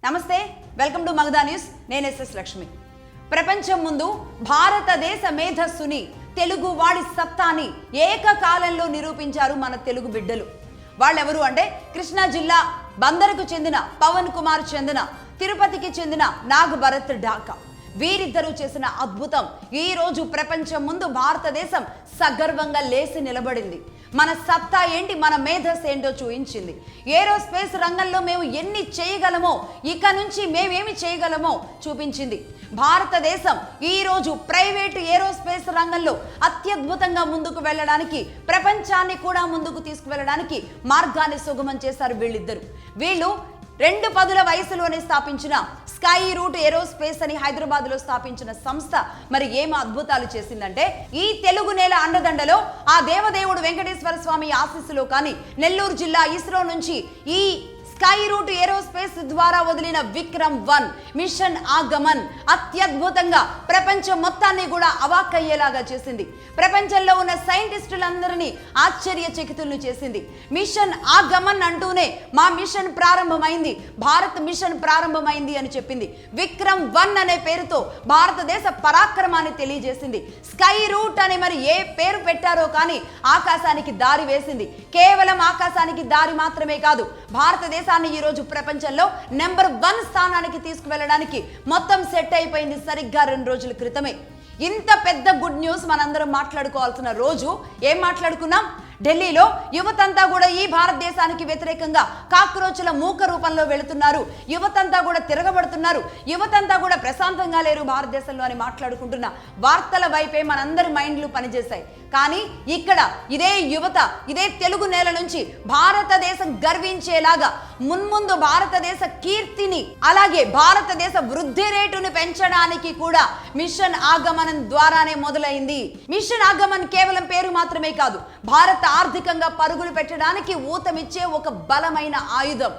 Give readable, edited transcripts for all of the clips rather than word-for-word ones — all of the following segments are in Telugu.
నమస్తే, వెల్కమ్ టు మగధా న్యూస్. నేను ఎస్ఎస్ లక్ష్మి. ప్రపంచం ముందు భారతదేశ మేధస్సుని, తెలుగు వాడి సత్తాని ఏకకాలంలో నిరూపించారు మన తెలుగు బిడ్డలు. వాళ్ళెవరు అంటే కృష్ణా జిల్లా బందరుకు చెందిన పవన్ కుమార్ చందన, తిరుపతికి చెందిన నాగ్ భరత్ ఢాకా. వీరిద్దరూ చేసిన అద్భుతం ఈ రోజు ప్రపంచం ముందు భారతదేశం సగర్వంగా లేసి నిలబడింది. మన సత్తా ఏంటి, మన మేధస్ ఏంటో చూపించింది. ఏరోస్పేస్ రంగంలో మేము ఎన్ని చేయగలమో, ఇక నుంచి మేమేమి చేయగలమో చూపించింది. భారతదేశం ఈ రోజు ప్రైవేటు ఏరోస్పేస్ రంగంలో అత్యద్భుతంగా ముందుకు వెళ్ళడానికి, ప్రపంచాన్ని కూడా ముందుకు తీసుకువెళ్ళడానికి మార్గాన్ని సుగమం చేశారు వీళ్ళిద్దరు. వీళ్ళు 2 పదుల వయసులోనే స్థాపించిన స్కై రూట్ ఏరోస్పేస్ అని హైదరాబాద్ లో స్థాపించిన సంస్థ మరి ఏం అద్భుతాలు చేసిందంటే, ఈ తెలుగు నేల అండదండలో ఆ దేవదేవుడు వెంకటేశ్వర స్వామి ఆశీస్సులో కానీ నెల్లూరు జిల్లా ఇస్రో నుంచి ఈ స్కై రూట్ ఏరోస్పేస్ ద్వారా వదిలిన విక్రమ్-1 మిషన్ ఆగమన్ అత్యద్భుతంగా ప్రపంచం మొత్తాన్ని కూడా అవాక్కయ్యేలాగా చేసింది. ప్రపంచంలో ఉన్న సైంటిస్టులందరినీ ఆశ్చర్యచకితులను చేసింది. మిషన్ ఆగమన్ అంటూనే మా మిషన్ ప్రారంభమైంది, భారత్ మిషన్ ప్రారంభమైంది అని చెప్పింది. విక్రమ్-1 అనే పేరుతో భారతదేశ పరాక్రమాన్ని తెలియజేసింది. స్కై రూట్ అని మరి ఏ పేరు పెట్టారో కానీ ఆకాశానికి దారి వేసింది. కేవలం ఆకాశానికి దారి మాత్రమే కాదు, భారతదేశ ఈ రోజు ప్రపంచంలో నెంబర్ 1 స్థానానికి తీసుకువెళ్ళడానికి మొత్తం సెట్ అయిపోయింది సరిగ్గా 2 రోజుల క్రితమే. ఇంత పెద్ద గుడ్ న్యూస్ మనందరం మాట్లాడుకోవాల్సిన రోజు ఏం మాట్లాడుకున్నాం? ఢిల్లీలో యువతంతా కూడా ఈ భారతదేశానికి వ్యతిరేకంగా కాక్రోచుల మూక రూపంలో వెళుతున్నారు, యువతంతా కూడా తిరగబడుతున్నారు, యువతంతా కూడా ప్రశాంతంగా లేరు భారతదేశంలో అని మాట్లాడుకుంటున్న వార్తల వైపే మనందరి మైండ్లు పనిచేశాయి. కానీ ఇక్కడ ఇదే యువత, ఇదే తెలుగు నేల నుంచి భారతదేశం గర్వించేలాగా మున్ముందు భారతదేశ కీర్తిని, అలాగే భారతదేశ వృద్ధి రేటును పెంచడానికి కూడా మిషన్ ఆగమనం ద్వారానే మొదలైంది. మిషన్ ఆగమన్ కేవలం పేరు మాత్రమే కాదు, భారత ఆర్థికంగా పరుగులు పెట్టడానికి ఊతమిచ్చే ఒక బలమైన ఆయుధం.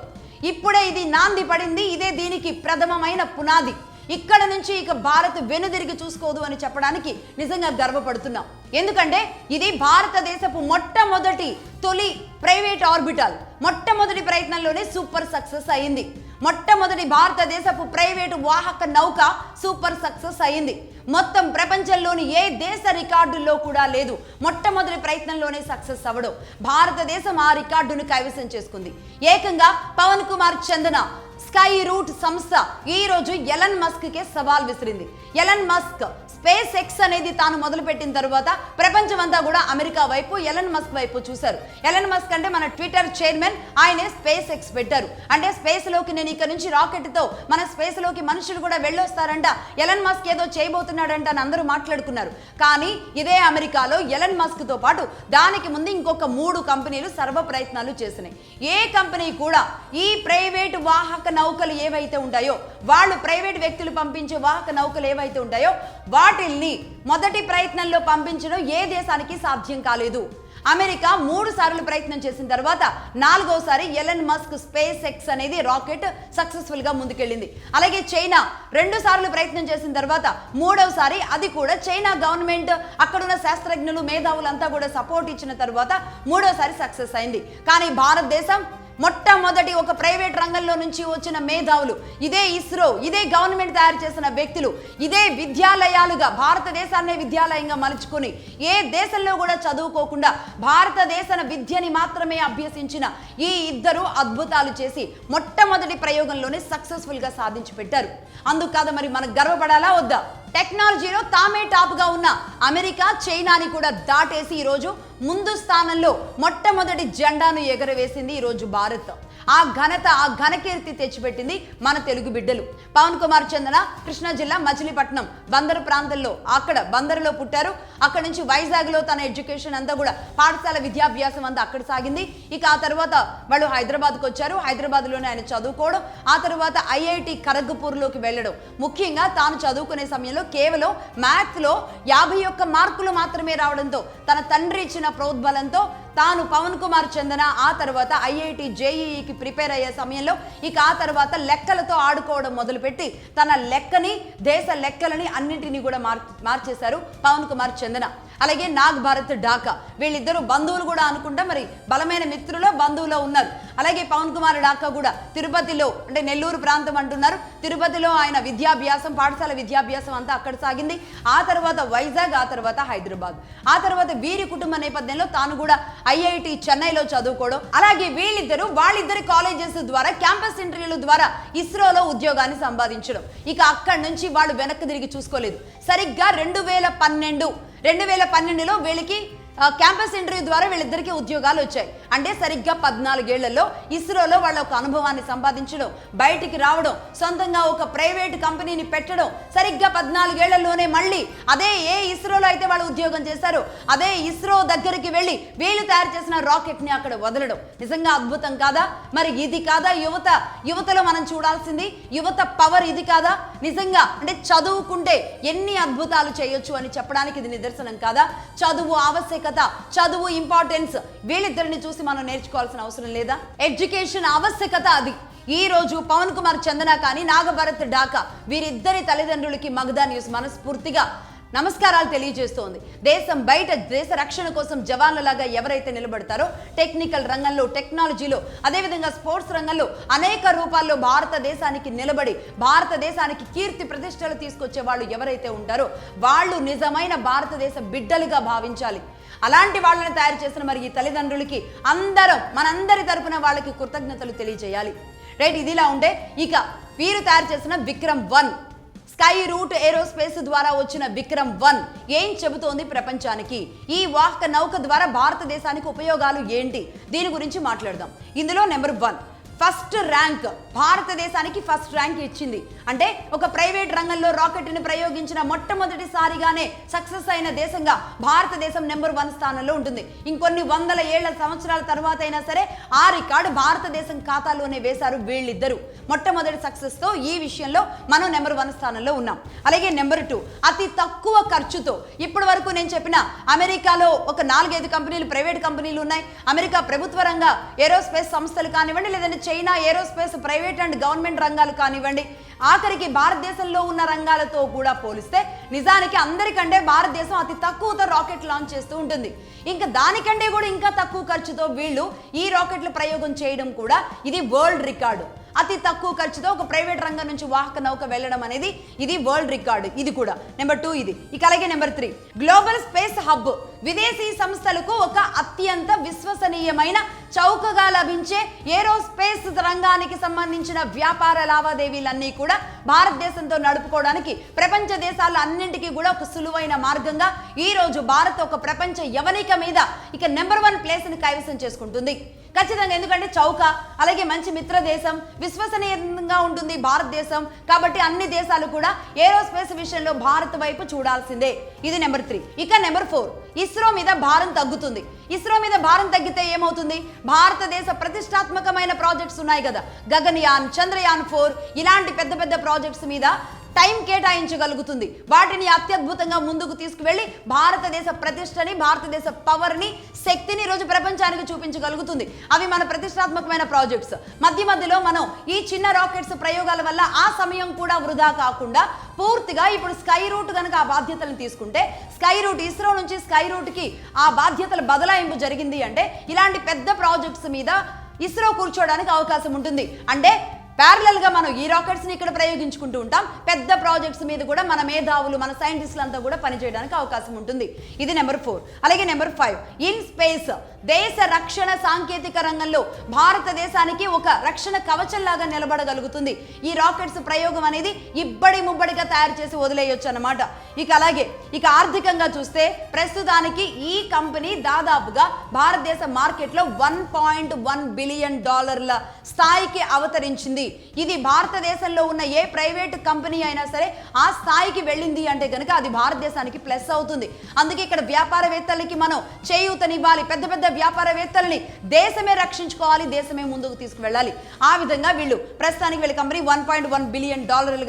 ఇప్పుడే ఇది నాంది పడింది, ఇదే దీనికి ప్రథమమైన పునాది. ఇక్కడ నుంచి ఇక భారత్ వెనుదిరిగి చూసుకోదు అని చెప్పడానికి నిజంగా గర్వపడుతున్నాం. ఎందుకంటే ఇది భారతదేశపు మొట్టమొదటి తొలి ప్రైవేట్ ఆర్బిటాల్. మొట్టమొదటి ప్రయత్నంలోనే సూపర్ సక్సెస్ అయింది. మొట్టమొదటి భారతదేశపు ప్రైవేటు వాహక నౌక సూపర్ సక్సెస్ అయింది. మొత్తం ప్రపంచంలోని ఏ దేశ రికార్డుల్లో కూడా లేదు మొట్టమొదటి ప్రయత్నంలోనే సక్సెస్ అవ్వడం. భారతదేశం ఆ రికార్డును కైవసం చేసుకుంది. ఏకంగా పవన్ కుమార్ చందన స్కై రూట్ సంస్థ ఈ రోజు ఎలన్ మస్క్ కే సవాల్ విసిరింది. ఎలన్ మస్క్ స్పేస్ ఎక్స్ అనేది తాను మొదలుపెట్టిన తర్వాత ప్రపంచం అంతా కూడా అమెరికా వైపు, ఎలన్ మస్క్ వైపు చూశారు. ఎలన్ మస్క్ అంటే మన ట్విట్టర్ చైర్మన్, ఆయనే స్పేస్ ఎక్స్ పెట్టారు. అంటే స్పేస్ లోకి నేను ఇక్కడ నుంచి రాకెట్ తో మన స్పేస్ లోకి మనుషులు కూడా వెళ్ళొస్తారంట, ఎలన్ మస్క్ ఏదో చేయబోతున్నాడంట అని అందరూ మాట్లాడుకున్నారు. కానీ ఇదే అమెరికాలో ఎలన్ మస్క్ తో పాటు దానికి ముందు ఇంకొక 3 కంపెనీలు సర్వ ప్రయత్నాలు చేసినాయి. ఏ కంపెనీ కూడా ఈ ప్రైవేటు వాహక నౌకలు ఏవైతే ఉంటాయో, వాళ్ళు ప్రైవేట్ వ్యక్తులు పంపించే వాహక నౌకలు ఏవైతే ఉంటాయో వాటిల్ని మొదటి ప్రయత్నంలో పంపించడం ఏ దేశానికి సాధ్యం కాలేదు. అమెరికా 3 సార్లు ప్రయత్నం చేసిన తర్వాత 4వసారి ఎలన్ మస్క్ స్పేస్ ఎక్స్ అనేది రాకెట్ సక్సెస్ఫుల్ గా ముందుకెళ్ళింది. అలాగే చైనా 2 సార్లు ప్రయత్నం చేసిన తర్వాత 3వసారి అది కూడా చైనా గవర్నమెంట్, అక్కడున్న శాస్త్రజ్ఞులు, మేధావులంతా కూడా సపోర్ట్ ఇచ్చిన తర్వాత 3వసారి సక్సెస్ అయింది. కానీ భారతదేశం మొట్టమొదటి ఒక ప్రైవేట్ రంగంలో నుంచి వచ్చిన మేధావులు, ఇదే ఇస్రో, ఇదే గవర్నమెంట్ తయారు చేసిన వ్యక్తులు, ఇదే విద్యాలయాలుగా భారతదేశాన్నే విద్యాలయంగా మలుచుకొని ఏ దేశంలో కూడా చదువుకోకుండా భారతదేశ విద్యని మాత్రమే అభ్యసించిన ఈ ఇద్దరు అద్భుతాలు చేసి మొట్టమొదటి ప్రయోగంలోనే సక్సెస్ఫుల్ గా సాధించి పెట్టారు. అందుకు కాదు మరి మనకు గర్వపడాలా వద్దా? టెక్నాలజీలో తామే టాప్గా ఉన్న అమెరికా, చైనాని కూడా దాటేసి ఈరోజు ముందు స్థానంలో మొట్టమొదటి జెండాను ఎగరవేసింది ఈరోజు భారత్. ఆ ఘనత, ఆ ఘనకీర్తి తెచ్చిపెట్టింది మన తెలుగు బిడ్డలు. పవన్ కుమార్ చందన కృష్ణా జిల్లా మచిలీపట్నం బందరు ప్రాంతంలో, అక్కడ బందరులో పుట్టారు. అక్కడ నుంచి వైజాగ్లో తన ఎడ్యుకేషన్ అంతా కూడా, పాఠశాల విద్యాభ్యాసం అంతా అక్కడ సాగింది. ఇక ఆ తర్వాత వాళ్ళు హైదరాబాద్కు వచ్చారు. హైదరాబాద్లోనే ఆయన చదువుకోవడం, ఆ తర్వాత ఐఐటి ఖరగ్పూర్లోకి వెళ్ళడం. ముఖ్యంగా తాను చదువుకునే సమయంలో కేవలం మ్యాథ్స్లో 51 మార్కులు మాత్రమే రావడంతో, తన తండ్రి ఇచ్చిన ప్రోద్బలంతో తాను పవన్ కుమార్ చందన ఆ తర్వాత ఐఐటి జేఈఈకి ప్రిపేర్ అయ్యే సమయంలో ఇక ఆ తర్వాత లెక్కలతో ఆడుకోవడం మొదలుపెట్టి తన లెక్కని, దేశ లెక్కలని అన్నింటినీ కూడా మార్చేశారు పవన్ కుమార్ చందన. అలాగే నాగ్ భారత్ ఢాకా, వీళ్ళిద్దరు బంధువులు కూడా అనుకుంటా, మరి బలమైన మిత్రులు బంధువులో ఉన్నారు. అలాగే పవన్ కుమార్ ఢాకా కూడా తిరుపతిలో, అంటే నెల్లూరు ప్రాంతం అంటున్నారు, తిరుపతిలో ఆయన విద్యాభ్యాసం, పాఠశాల విద్యాభ్యాసం అంతా అక్కడ సాగింది. ఆ తర్వాత వైజాగ్, ఆ తర్వాత హైదరాబాద్, ఆ తర్వాత వీరి కుటుంబ నేపథ్యంలో తాను కూడా ఐఐటి చెన్నైలో చదువుకోవడం. అలాగే వీళ్ళిద్దరూ వాళ్ళిద్దరి కాలేజెస్ ద్వారా క్యాంపస్ ఇంటర్వ్యూల ద్వారా ఇస్రోలో ఉద్యోగాన్ని సంపాదించడం. ఇక అక్కడి నుంచి వాళ్ళు వెనక్కి తిరిగి చూసుకోలేదు. సరిగ్గా 2012లో వీళ్ళకి క్యాంపస్ ఇంటర్వ్యూ ద్వారా వీళ్ళిద్దరికీ ఉద్యోగాలు వచ్చాయి. అంటే సరిగ్గా 14 ఏళ్లలో ఇస్రోలో వాళ్ళ ఒక అనుభవాన్ని సంపాదించడం, బయటికి రావడం, సొంతంగా ఒక ప్రైవేట్ కంపెనీని పెట్టడం, సరిగ్గా 14 ఏళ్లలోనే మళ్ళీ అదే ఏ ఇస్రోలో అయితే వాళ్ళు ఉద్యోగం చేశారో అదే ఇస్రో దగ్గరికి వెళ్ళి వీళ్ళు తయారు చేసిన రాకెట్ని అక్కడ వదలడం నిజంగా అద్భుతం కాదా? మరి ఇది కాదా యువతలో మనం చూడాల్సింది? యువత పవర్ ఇది కాదా? నిజంగా అంటే చదువుకుంటే ఎన్ని అద్భుతాలు చేయొచ్చు అని చెప్పడానికి ఇది నిదర్శనం కాదా? చదువు ఆవశ్యకత, చదువు ఇంపార్టెన్స్ వీళ్ళిద్దరిని చూసి మనం నేర్చుకోవాల్సిన అవసరం లేదా? ఎడ్యుకేషన్ ఆవశ్యకత అది. ఈ రోజు పవన్ కుమార్ చందన కానీ నాగభరత్ ఢాకా వీరిద్దరి తల్లిదండ్రులకి మగధా న్యూస్ మనస్ఫూర్తిగా నమస్కారాలు తెలియజేస్తోంది. దేశం బయట దేశ రక్షణ కోసం జవాన్లలాగా ఎవరైతే నిలబడతారో, టెక్నికల్ రంగంలో, టెక్నాలజీలో, అదేవిధంగా స్పోర్ట్స్ రంగంలో అనేక రూపాల్లో భారతదేశానికి నిలబడి భారతదేశానికి కీర్తి ప్రతిష్టలు తీసుకొచ్చే వాళ్ళు ఎవరైతే ఉంటారో వాళ్ళు నిజమైన భారతదేశ బిడ్డలుగా భావించాలి. అలాంటి వాళ్ళని తయారు చేసిన మరి ఈ తల్లిదండ్రులకి మనందరి తరపున వాళ్ళకి కృతజ్ఞతలు తెలియజేయాలి. రైట్, ఇదిలా ఉంటే ఇక వీరు తయారు చేసిన విక్రమ్-1 స్కై రూట్ ఏరోస్పేస్ ద్వారా వచ్చిన విక్రమ్-1 ఏం చెబుతోంది ప్రపంచానికి? ఈ వాహక నౌక ద్వారా భారతదేశానికి ఉపయోగాలు ఏంటి? దీని గురించి మాట్లాడదాం. ఇందులో నెంబర్ 1 ఫస్ట్ ర్యాంక్, భారతదేశానికి ఫస్ట్ ర్యాంక్ ఇచ్చింది. అంటే ఒక ప్రైవేట్ రంగంలో రాకెట్ని ప్రయోగించిన మొట్టమొదటిసారిగానే సక్సెస్ అయిన దేశంగా భారతదేశం నెంబర్ 1 స్థానంలో ఉంటుంది. ఇంకొన్ని వందల ఏళ్ల సంవత్సరాల తర్వాత అయినా సరే ఆ రికార్డు భారతదేశం ఖాతాలోనే వేశారు వీళ్ళిద్దరూ. మొట్టమొదటి సక్సెస్తో ఈ విషయంలో మనం నెంబర్ 1 స్థానంలో ఉన్నాం. అలాగే నెంబర్ 2 అతి తక్కువ ఖర్చుతో, ఇప్పటి వరకు నేను చెప్పిన అమెరికాలో ఒక 4-5 కంపెనీలు, ప్రైవేట్ కంపెనీలు ఉన్నాయి. అమెరికా ప్రభుత్వ రంగ ఏరోస్పేస్ సంస్థలు కానివ్వండి, లేదంటే China aerospace private and government రంగాలు కానివ్వండి, ఆఖరికి భారతదేశంలో ఉన్న రంగాలతో కూడా పోలిస్తే నిజానికి అందరికంటే భారతదేశం అతి తక్కువతో రాకెట్ లాంచ్ చేస్తూ ఉంటుంది. ఇంకా దానికంటే కూడా ఇంకా తక్కువ ఖర్చుతో వీళ్ళు ఈ రాకెట్ల ప్రయోగం చేయడం కూడా ఇది వరల్డ్ రికార్డు. అతి తక్కువ ఖర్చుతో ఒక ప్రైవేట్ రంగం నుంచి వాహక నౌక వెళ్ళడం అనేది ఇది వరల్డ్ రికార్డు. ఇది కూడా నెంబర్ 2 ఇది. ఇక అలాగే నెంబర్ 3 గ్లోబల్ స్పేస్ హబ్, విదేశీ సంస్థలకు ఒక అత్యంత విశ్వసనీయమైన చౌకగా లభించే ఏరోస్పేస్ రంగానికి సంబంధించిన వ్యాపార లావాదేవీలన్నీ కూడా భారతదేశంతో నడుపుకోవడానికి ప్రపంచ దేశాల అన్నింటికీ కూడా ఒక సులువైన మార్గంగా ఈ రోజు భారత్ ఒక ప్రపంచ యవనిక మీద ఇక నెంబర్ 1 ప్లేస్ని కైవసం చేసుకుంటుంది. ఖచ్చితంగా, ఎందుకంటే చౌక, అలాగే మంచి మిత్ర దేశం, విశ్వసనీయంగా ఉంటుంది భారతదేశం. కాబట్టి అన్ని దేశాలు కూడా ఏరోస్పేస్ విషయంలో భారత్ వైపు చూడాల్సిందే. ఇది నెంబర్ 3. ఇక నెంబర్ 4 ఇస్రో మీద భారం తగ్గుతుంది. ఇస్రో మీద భారం తగ్గితే ఏమవుతుంది? భారతదేశ ప్రతిష్టాత్మకమైన ప్రాజెక్ట్స్ ఉన్నాయి కదా, గగన్యాన్, చంద్రయాన్-4 ఇలాంటి పెద్ద పెద్ద ప్రాజెక్ట్స్ మీద టైం కేటాయించగలుగుతుంది. వాటిని అత్యద్భుతంగా ముందుకు తీసుకువెళ్ళి భారతదేశ ప్రతిష్టని, భారతదేశ పవర్ని, శక్తిని రోజు ప్రపంచానికి చూపించగలుగుతుంది. అవి మన ప్రతిష్టాత్మకమైన ప్రాజెక్ట్స్. మధ్యలో మనం ఈ చిన్న రాకెట్స్ ప్రయోగాల వల్ల ఆ సమయం కూడా వృధా కాకుండా పూర్తిగా ఇప్పుడు స్కై రూట్ కనుక ఆ బాధ్యతలను తీసుకుంటే, స్కై రూట్ ఇస్రో నుంచి స్కై రూట్కి ఆ బాధ్యతల బదలాయింపు జరిగింది అంటే ఇలాంటి పెద్ద ప్రాజెక్ట్స్ మీద ఇస్రో కూర్చోవడానికి అవకాశం ఉంటుంది. అంటే ప్యారలల్ గా మనం ఈ రాకెట్స్ ని ఇక్కడ ప్రయోగించుకుంటూ ఉంటాం, పెద్ద ప్రాజెక్ట్స్ మీద కూడా మన మేధావులు, మన సైంటిస్టులు అంతా కూడా పనిచేయడానికి అవకాశం ఉంటుంది. ఇది నెంబర్ 4. అలాగే నెంబర్ 5 ఇన్ స్పేస్, దేశ రక్షణ సాంకేతిక రంగంలో భారతదేశానికి ఒక రక్షణ కవచంలాగా నిలబడగలుగుతుంది ఈ రాకెట్స్ ప్రయోగం అనేది. ఇబ్బడి ముబ్బడిగా తయారు చేసి వదిలేయొచ్చు అన్నమాట. ఇక అలాగే ఆర్థికంగా చూస్తే ప్రస్తుతానికి ఈ కంపెనీ దాదాపుగా భారతదేశ మార్కెట్లో $1.1 బిలియన్ స్థాయికి అవతరించింది. ఇది భారతదేశంలో ఉన్న ఏ ప్రైవేట్ కంపెనీ అయినా సరే ఆ స్థాయికి వెళ్ళింది అంటే కనుక అది భారతదేశానికి ప్లస్ అవుతుంది. అందుకే ఇక్కడ వ్యాపారవేత్తలకి మనం చేయూతనివ్వాలి. పెద్ద పెద్ద వ్యాపారవేత్తలని దేశమే రక్షించుకోవాలి, దేశమే ముందుకు తీసుకువెళ్ళాలి. ఆ విధంగా ప్రస్తుతానికి వీళ్ళ కంపెనీ $1.1 బిలియన్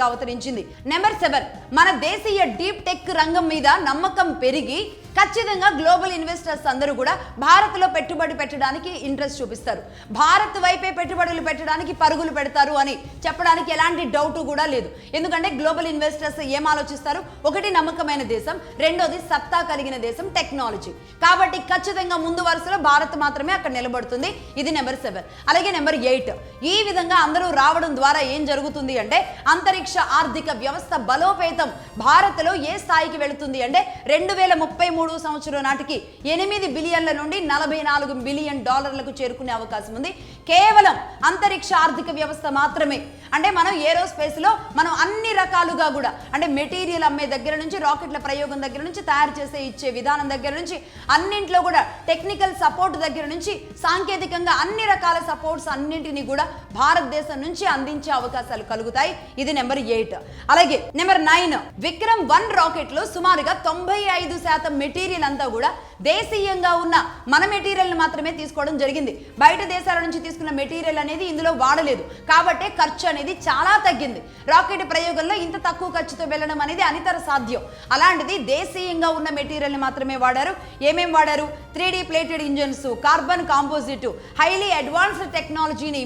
అవతరించింది. నెంబర్ 7 మన దేశీయ డీప్ టెక్ రంగం మీద నమ్మకం పెరిగి ఖచ్చితంగా గ్లోబల్ ఇన్వెస్టర్స్ అందరూ కూడా భారత్లో పెట్టుబడి పెట్టడానికి ఇంట్రెస్ట్ చూపిస్తారు. భారత్ వైపే పెట్టుబడులు పెట్టడానికి పరుగులు పెడతారు అని చెప్పడానికి ఎలాంటి డౌట్ కూడా లేదు. ఎందుకంటే గ్లోబల్ ఇన్వెస్టర్స్ ఏం ఆలోచిస్తారు? ఒకటి, నమ్మకమైన దేశం, రెండోది సత్తా కలిగిన దేశం, టెక్నాలజీ. కాబట్టి ఖచ్చితంగా ముందు వరుసలో భారత్ మాత్రమే అక్కడ నిలబడుతుంది. ఇది నెంబర్ 7. అలాగే నెంబర్ 8. ఈ విధంగా అందరూ రావడం ద్వారా ఏం జరుగుతుంది అంటే అంతరిక్ష ఆర్థిక వ్యవస్థ బలోపేతం భారత్లో ఏ స్థాయికి వెళుతుంది అంటే 2033 సంవత్సరం నాటికి 8 బిలియన్ల నుండి 44 బిలియన్ డాలర్లకు చేరుకునే అవకాశం ఉంది. కేవలం అంతరిక్ష ఆర్థిక వ్యవస్థ మాత్రమే. అంటే మనం ఏరోస్పేస్ లో మనం అన్ని రకాలుగా కూడా అంటే మెటీరియల్ అమ్మే దగ్గర నుంచి, రాకెట్ల ప్రయోగం దగ్గర నుంచి, తయారు చేసే ఇచ్చే విధానం దగ్గర నుంచి, అన్నింట్లో కూడా టెక్నికల్ సపోర్ట్ దగ్గర నుంచి, సాంకేతికంగా అన్ని రకాల సపోర్ట్స్ అన్నింటినీ కూడా భారతదేశం నుంచి అందించే అవకాశాలు కలుగుతాయి. ఇది నెంబర్ 8. అలాగే నెంబర్ 9, విక్రమ్ 1 రాకెట్ లో సుమారుగా 95% మెటీరియల్ అంతా కూడా దేశీయంగా ఉన్న మన మెటీరియల్ మాత్రమే తీసుకోవడం జరిగింది. బయట దేశాల నుంచి తీసుకున్న మెటీరియల్ అనేది ఇందులో వాడలేదు. కాబట్టి ఖర్చు అనేది చాలా తగ్గింది. రాకెట్ ప్రయోగంలో ఇంత తక్కువ ఖర్చుతో వెళ్ళడం అనేది అనితర సాధ్యం. అలాంటిది దేశీయంగా ఉన్న మెటీరియల్ మాత్రమే వాడారు. ఏమేం వాడారు? 3D plated engines, carbon composite, highly advanced టెక్నాలజీని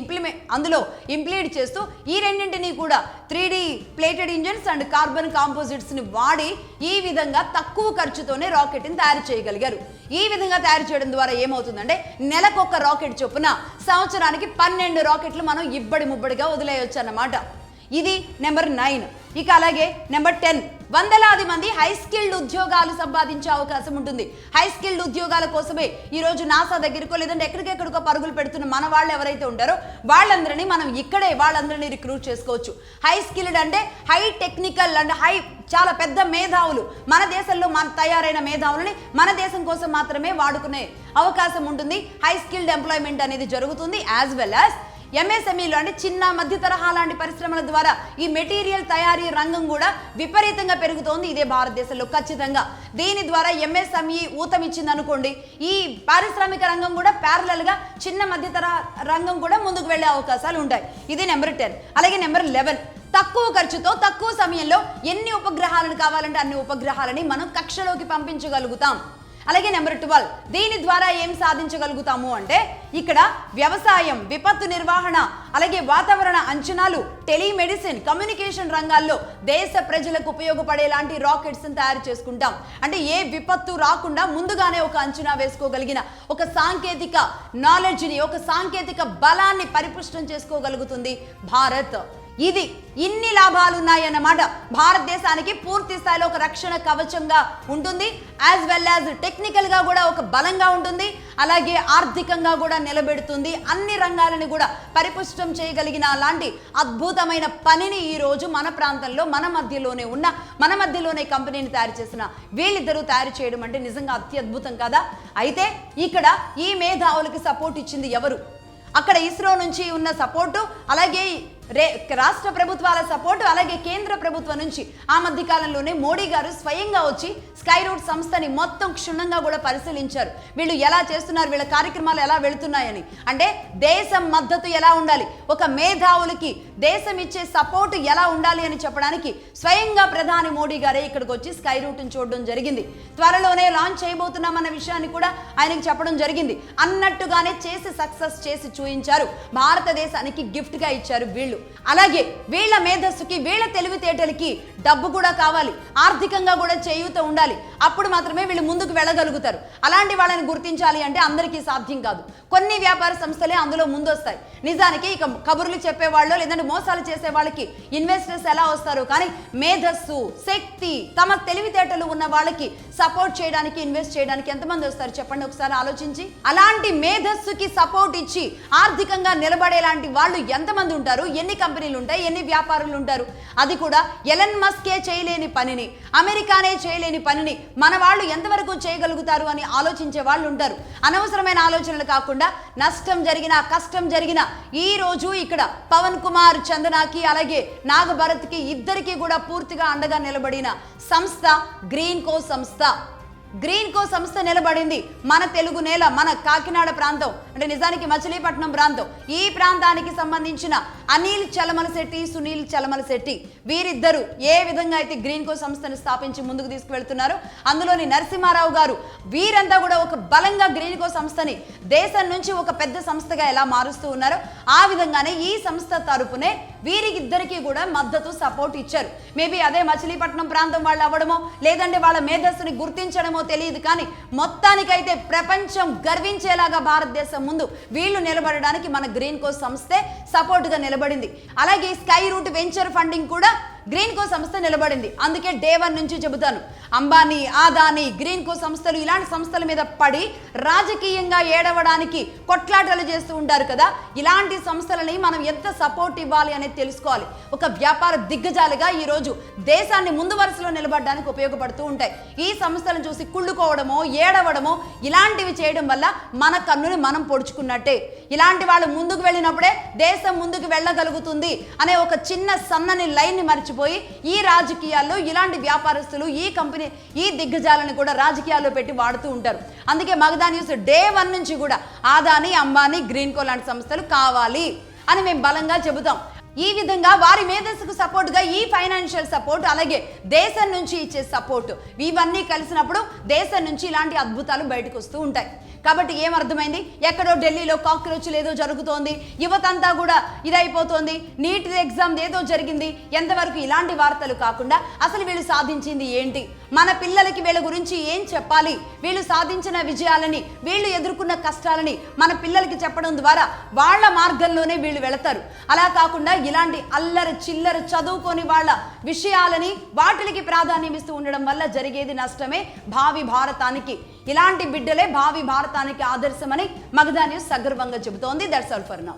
అందులో ఇంప్లీడ్ చేస్తూ ఈ రెండింటినీ కూడా 3D plated engines and carbon composites ని వాడి ఈ విధంగా తక్కువ ఖర్చుతోనే రాకెట్ ని తయారు చేయగలిగారు. ఈ విధంగా తయారు చేయడం ద్వారా ఏమవుతుందంటే నెలకొక రాకెట్ చొప్పున సంవత్సరానికి 12 రాకెట్లు మనం ఇబ్బడి ముబ్బడిగా వదిలేయొచ్చు అన్నమాట. ఇది నెంబర్ 9. ఇక అలాగే నెంబర్ 10, వందలాది మంది హై స్కిల్డ్ ఉద్యోగాలు సంపాదించే అవకాశం ఉంటుంది. హై స్కిల్డ్ ఉద్యోగాల కోసమే ఈరోజు నాసా దగ్గరకో లేదంటే ఎక్కడికెక్కడికో పరుగులు పెడుతున్న మన వాళ్ళు ఎవరైతే ఉంటారో వాళ్ళందరినీ మనం వాళ్ళందరినీ రిక్రూట్ చేసుకోవచ్చు. హై స్కిల్డ్ అంటే హై టెక్నికల్ అండ్ చాలా పెద్ద మేధావులు, మన దేశంలో తయారైన మేధావులని మన దేశం కోసం మాత్రమే వాడుకునే అవకాశం ఉంటుంది. హై స్కిల్డ్ ఎంప్లాయ్మెంట్ అనేది జరుగుతుంది. యాజ్ వెల్ యాజ్ ఎంఎస్ఎంఈలు అంటే చిన్న మధ్య తరహా లాంటి పరిశ్రమల ద్వారా ఈ మెటీరియల్ తయారీ రంగం కూడా విపరీతంగా పెరుగుతోంది ఇదే భారతదేశంలో. ఖచ్చితంగా దీని ద్వారా ఎంఎస్ఎంఈ ఊతమిచ్చింది అనుకోండి, ఈ పారిశ్రామిక రంగం కూడా ప్యారలల్ గా చిన్న మధ్య తరహా రంగం కూడా ముందుకు వెళ్లే అవకాశాలు ఉంటాయి. ఇది నెంబర్ 10. అలాగే నెంబర్ 11, తక్కువ ఖర్చుతో తక్కువ సమయంలో ఎన్ని ఉపగ్రహాలను కావాలంటే అన్ని ఉపగ్రహాలని మనం కక్షలోకి పంపించగలుగుతాం. అలాగే నెంబర్ 12, దీని ద్వారా ఏం సాధించగలుగుతాము అంటే ఇక్కడ వ్యవసాయం, విపత్తు నిర్వహణ, అలాగే వాతావరణ అంచనాలు, టెలిమెడిసిన్, కమ్యూనికేషన్ రంగాల్లో దేశ ప్రజలకు ఉపయోగపడేలాంటి రాకెట్స్ తయారు చేసుకుంటాం. అంటే ఏ విపత్తు రాకుండా ముందుగానే ఒక అంచనా వేసుకోగలిగిన ఒక సాంకేతిక నాలెడ్జ్ని, ఒక సాంకేతిక బలాన్ని పరిపుష్టం చేసుకోగలుగుతుంది భారత్. ఇన్ని లాభాలు ఉన్నాయన్నమాట. భారతదేశానికి పూర్తి స్థాయిలో ఒక రక్షణ కవచంగా ఉంటుంది. యాజ్ వెల్ యాజ్ టెక్నికల్ గా కూడా ఒక బలంగా ఉంటుంది. అలాగే ఆర్థికంగా కూడా నిలబెడుతుంది. అన్ని రంగాలను కూడా పరిపుష్టం చేయగలిగిన అలాంటి అద్భుతమైన పనిని ఈ రోజు మన ప్రాంతంలో మన మధ్యలోనే కంపెనీని తయారు చేసిన వీళ్ళిద్దరూ తయారు చేయడం అంటే నిజంగా అత్యద్భుతం కదా. అయితే ఇక్కడ ఈ మేధావులకి సపోర్ట్ ఇచ్చింది ఎవరు? అక్కడ ఇస్రో నుంచి ఉన్న సపోర్టు, అలాగే రాష్ట్ర ప్రభుత్వాల సపోర్టు, అలాగే కేంద్ర ప్రభుత్వం నుంచి ఆ మధ్య కాలంలోనే మోడీ గారు స్వయంగా వచ్చి స్కై రూట్ సంస్థని మొత్తం క్షుణ్ణంగా కూడా పరిశీలించారు. వీళ్ళు ఎలా చేస్తున్నారు, వీళ్ళ కార్యక్రమాలు ఎలా వెళుతున్నాయని. అంటే దేశం మద్దతు ఎలా ఉండాలి, ఒక మేధావులకి దేశం ఇచ్చే సపోర్టు ఎలా ఉండాలి అని చెప్పడానికి స్వయంగా ప్రధాని మోడీ గారే ఇక్కడికి వచ్చి స్కై రూట్ని చూడడం జరిగింది. త్వరలోనే లాంచ్ చేయబోతున్నామన్న విషయాన్ని కూడా ఆయనకి చెప్పడం జరిగింది. అన్నట్టుగానే సక్సెస్ చేసి చూపించారు. భారతదేశానికి గిఫ్ట్ గా ఇచ్చారు వీళ్ళు. అలాగే వీళ్ళ మేధస్సుకి, వీళ్ళ తెలివితేటలకి డబ్బు కూడా కావాలి, ఆర్థికంగా కూడా చేయూత ఉండాలి. అప్పుడు మాత్రమే వీళ్ళు ముందుకు వెళ్ళగలుగుతారు. అలాంటి వాళ్ళని గుర్తించాలి అంటే అందరికీ సాధ్యం కాదు. కొన్ని వ్యాపార సంస్థలే అందులో ముందొస్తాయి. నిజానికి ఇక కబుర్లు చెప్పేవాళ్ళు లేదంటే మోసాలు చేసే వాళ్ళకి ఇన్వెస్టర్స్ ఎలా వస్తారు, కానీ మేధస్సు, శక్తి, తమ తెలివితేటలు ఉన్న వాళ్ళకి సపోర్ట్ చేయడానికి, ఇన్వెస్ట్ చేయడానికి ఎంతమంది వస్తారు చెప్పండి ఒకసారి ఆలోచించి. అలాంటి మేధస్సుకి సపోర్ట్ ఇచ్చి ఆర్థికంగా నిలబడేలాంటి వాళ్ళు ఎంతమంది ఉంటారు, ఎన్ని కంపెనీలు ఉంటాయి, ఎన్ని వ్యాపారులు ఉంటారు? అది కూడా ఎలన్ మస్కే చేయలేని పనిని, అమెరికానే చేయలేని పనిని మన వాళ్ళు ఎంతవరకు చేయగలుగుతారు అని ఆలోచించే వాళ్ళు ఉంటారు. అనవసరమైన ఆలోచనలు కాకుండా నష్టం జరిగినా కష్టం జరిగినా ఈ రోజు ఇక్కడ పవన్ కుమార్ చందనాకి అలాగే నాగభరత్కి ఇద్దరికి కూడా పూర్తిగా అండగా నిలబడిన సంస్థ గ్రీన్ కో సంస్థ. గ్రీన్ కో సంస్థ నిలబడింది మన తెలుగు నేల, మన కాకినాడ ప్రాంతం, అంటే నిజానికి మచిలీపట్నం ప్రాంతం. ఈ ప్రాంతానికి సంబంధించిన అనిల్ చలమలశెట్టి, సునీల్ చలమలశెట్టి వీరిద్దరూ ఏ విధంగా అయితే గ్రీన్ కో సంస్థను స్థాపించి ముందుకు తీసుకువెళ్తున్నారు, అందులోని నరసింహారావు గారు, వీరంతా కూడా ఒక బలంగా గ్రీన్ కో సంస్థని దేశం నుంచి ఒక పెద్ద సంస్థగా ఎలా మారుస్తూ ఉన్నారో ఆ విధంగానే ఈ సంస్థ తరపునే వీరిద్దరికీ కూడా మద్దతు, సపోర్ట్ ఇచ్చారు. మేబీ అదే మచిలీపట్నం ప్రాంతం వాళ్ళు అవ్వడమో లేదంటే వాళ్ళ మేధస్సుని గుర్తించడమో తెలియదు, కానీ మొత్తానికైతే ప్రపంచం గర్వించేలాగా భారతదేశం ముందు వీళ్ళు నిలబడడానికి మన గ్రీన్ కో సంస్థే సపోర్ట్గా నిలబడింది. అలాగే స్కై రూట్ వెంచర్ ఫండింగ్ కూడా గ్రీన్ కో సంస్థ నిలబడింది. అందుకే డే 1 నుంచి చెబుతాను, అంబానీ, ఆదానీ, గ్రీన్ కో సంస్థలు ఇలాంటి సంస్థల మీద పడి రాజకీయంగా ఏడవడానికి కొట్లాటలు చేస్తూ ఉంటారు కదా, ఇలాంటి సంస్థలని మనం ఎంత సపోర్ట్ ఇవ్వాలి అనేది తెలుసుకోవాలి. ఒక వ్యాపార దిగ్గజాలుగా ఈరోజు దేశాన్ని ముందు వరుసలో నిలబడడానికి ఉపయోగపడుతూ ఉంటాయి. ఈ సంస్థలను చూసి కుళ్ళుకోవడమో ఏడవడమో ఇలాంటివి చేయడం వల్ల మన కన్నుని మనం పొడుచుకున్నట్టే. ఇలాంటి వాళ్ళు ముందుకు వెళ్ళినప్పుడే దేశం ముందుకు వెళ్ళగలుగుతుంది అనే ఒక చిన్న సన్నని లైన్ని మర్చిపోయి ఈ రాజకీయాల్లో ఇలాంటి వ్యాపారస్తులు, ఈ కంపెనీ, ఈ దిగ్గజాలను కూడా రాజకీయాల్లో పెట్టి వాడుతూ ఉంటారు. అందుకే మగధా న్యూస్ డే 1 నుంచి కూడా ఆదానీ, అంబానీ, గ్రీన్ కో లాంటి సంస్థలు కావాలి అని మేము బలంగా చెబుతాం. ఈ విధంగా వారి మేధస్సుకు సపోర్ట్గా ఈ ఫైనాన్షియల్ సపోర్ట్, అలాగే దేశం నుంచి ఇచ్చే సపోర్ట్, ఇవన్నీ కలిసినప్పుడు దేశం నుంచి ఇలాంటి అద్భుతాలు బయటకు వస్తూ ఉంటాయి. కాబట్టి ఏమర్థమైంది, ఎక్కడో ఢిల్లీలో కాక్రోచ్లు ఏదో జరుగుతోంది, యువతంతా కూడా ఇదైపోతోంది, నీట్ ఎగ్జామ్ ఏదో జరిగింది, ఎంతవరకు ఇలాంటి వార్తలు కాకుండా అసలు వీళ్ళు సాధించింది ఏంటి, మన పిల్లలకి వీళ్ళ గురించి ఏం చెప్పాలి, వీళ్ళు సాధించిన విజయాలని, వీళ్ళు ఎదుర్కొన్న కష్టాలని మన పిల్లలకి చెప్పడం ద్వారా వాళ్ళ మార్గంలోనే వీళ్ళు వెళతారు. అలా కాకుండా ఇలాంటి అల్లరి చిల్లర చదువుకొని వాళ్ళ విషయాలని వాటికి ప్రాధాన్యం ఇస్తూ ఉండడం వల్ల జరిగేది నష్టమే భావి భారతానికి. ఇలాంటి బిడ్డలే భావి భారతానికి ఆదర్శమని మగధా న్యూస్ సగర్వంగా చెబుతోంది. That's all for now.